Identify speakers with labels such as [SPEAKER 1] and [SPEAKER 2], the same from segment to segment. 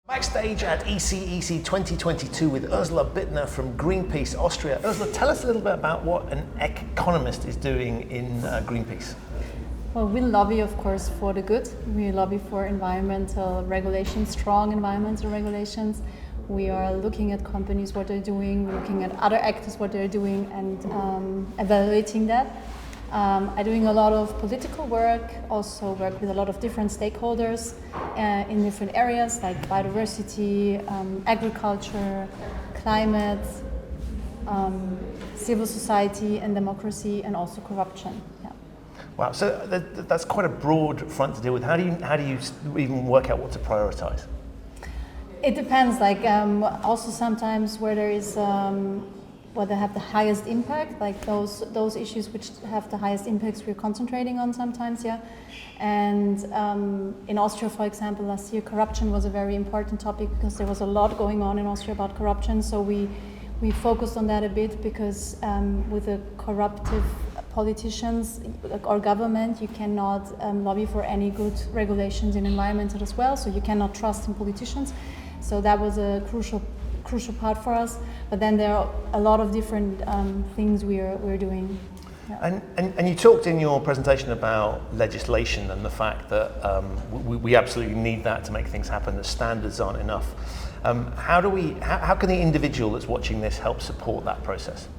[SPEAKER 1] Backstage at ECEC 2022 with Ursula Bittner from Greenpeace Austria. Ursula, tell us a little bit about what an economist is doing in Greenpeace.
[SPEAKER 2] Well, we lobby, of course, for the good. We lobby for environmental regulations, strong environmental regulations. We are looking at companies, what they're doing, we're looking at other actors, what they're doing, and evaluating that. I'm doing a lot of political work, also work with a lot of different stakeholders in different areas like biodiversity, agriculture, climate, civil society and democracy, and also corruption. Yeah.
[SPEAKER 1] Wow, so that's quite a broad front to deal with. How do you even work out what to prioritize?
[SPEAKER 2] It depends. Like also sometimes where there is where they have the highest impact, like those issues which have the highest impacts we're concentrating on sometimes, yeah. And in Austria, for example, last year corruption was a very important topic because there was a lot going on in Austria about corruption. So we focused on that a bit because with the corruptive politicians or government, you cannot lobby for any good regulations in environmental as well. So you cannot trust in politicians. So that was a crucial part for us, but then there are a lot of different things we're doing. Yeah.
[SPEAKER 1] And you talked in your presentation about legislation and the fact that we absolutely need that to make things happen. The standards aren't enough. How can the individual that's watching this help support that process?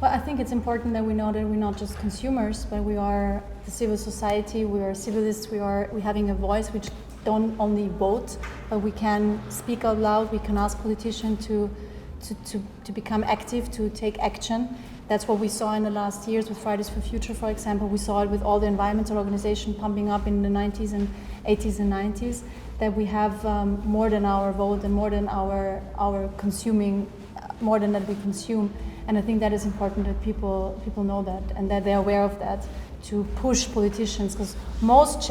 [SPEAKER 2] Well, I think it's important that we know that we're not just consumers, but we are the civil society. We are civilists. We're having a voice which don't only vote, but we can speak out loud. We can ask politicians to become active, to take action. That's what we saw in the last years with Fridays for Future, for example. We saw it with all the environmental organizations pumping up in the 90s and 80s and 90s, that we have more than our vote and more than our consuming, more than that we consume. And I think that is important that people know that and that they're aware of that, to push politicians, because most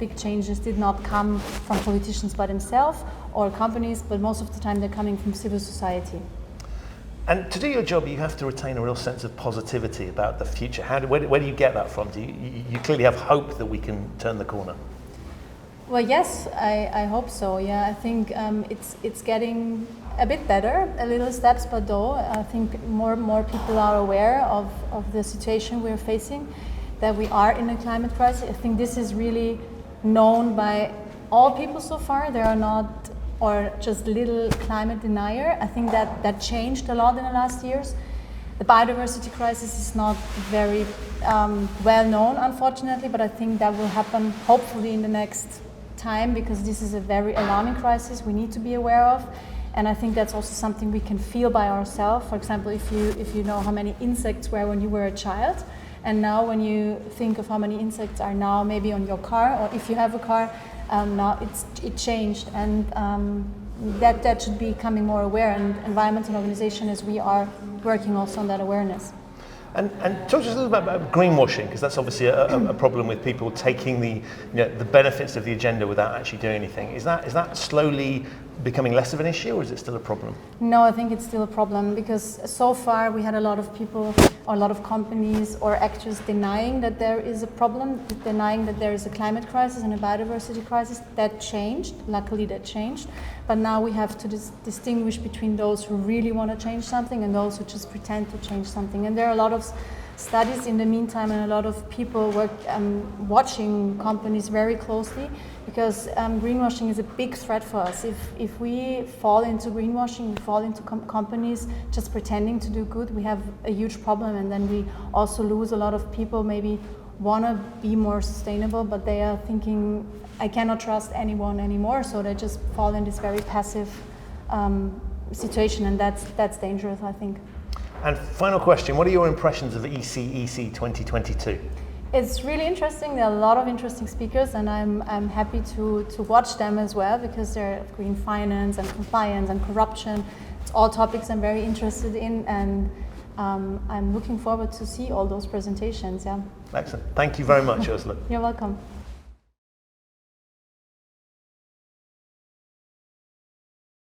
[SPEAKER 2] big changes did not come from politicians by themselves or companies, but most of the time they're coming from civil society.
[SPEAKER 1] And to do your job, you have to retain a real sense of positivity about the future. Where do you get that from? You clearly have hope that we can turn the corner.
[SPEAKER 2] Well, yes, I hope so. Yeah, I think it's getting a bit better, a little steps, but though I think more people are aware of the situation we're facing, that we are in a climate crisis. I think this is really known by all people so far. There are not, or just little climate denier. I think that changed a lot in the last years. The biodiversity crisis is not very well known, unfortunately, but I think that will happen hopefully in the next time, because this is a very alarming crisis we need to be aware of. And I think that's also something we can feel by ourselves. For example, if you know how many insects were when you were a child, and now when you think of how many insects are now maybe on your car, or if you have a car, now it changed. And that should be becoming more aware, and environmental organizations as we are working also on that awareness.
[SPEAKER 1] And talk to us a little bit about greenwashing, because that's obviously a problem with people taking the benefits of the agenda without actually doing anything. Is that slowly becoming less of an issue, or is it still a problem?
[SPEAKER 2] No, I think it's still a problem, because so far we had a lot of people or a lot of companies or actors denying that there is a problem, denying that there is a climate crisis and a biodiversity crisis. That changed, luckily that changed. But now we have to distinguish between those who really want to change something and those who just pretend to change something. And there are a lot of studies in the meantime, and a lot of people watching companies very closely, because greenwashing is a big threat for us. If we fall into greenwashing, we fall into companies just pretending to do good, we have a huge problem, and then we also lose a lot of people maybe want to be more sustainable, but they are thinking, I cannot trust anyone anymore, so they just fall in this very passive situation, and that's dangerous, I think.
[SPEAKER 1] And final question, what are your impressions of ECEC 2022?
[SPEAKER 2] It's really interesting. There are a lot of interesting speakers, and I'm happy to watch them as well, because they're green finance and compliance and corruption. It's all topics I'm very interested in, and I'm looking forward to see all those presentations. Yeah.
[SPEAKER 1] Excellent. Thank you very much, Ursula.
[SPEAKER 2] You're welcome.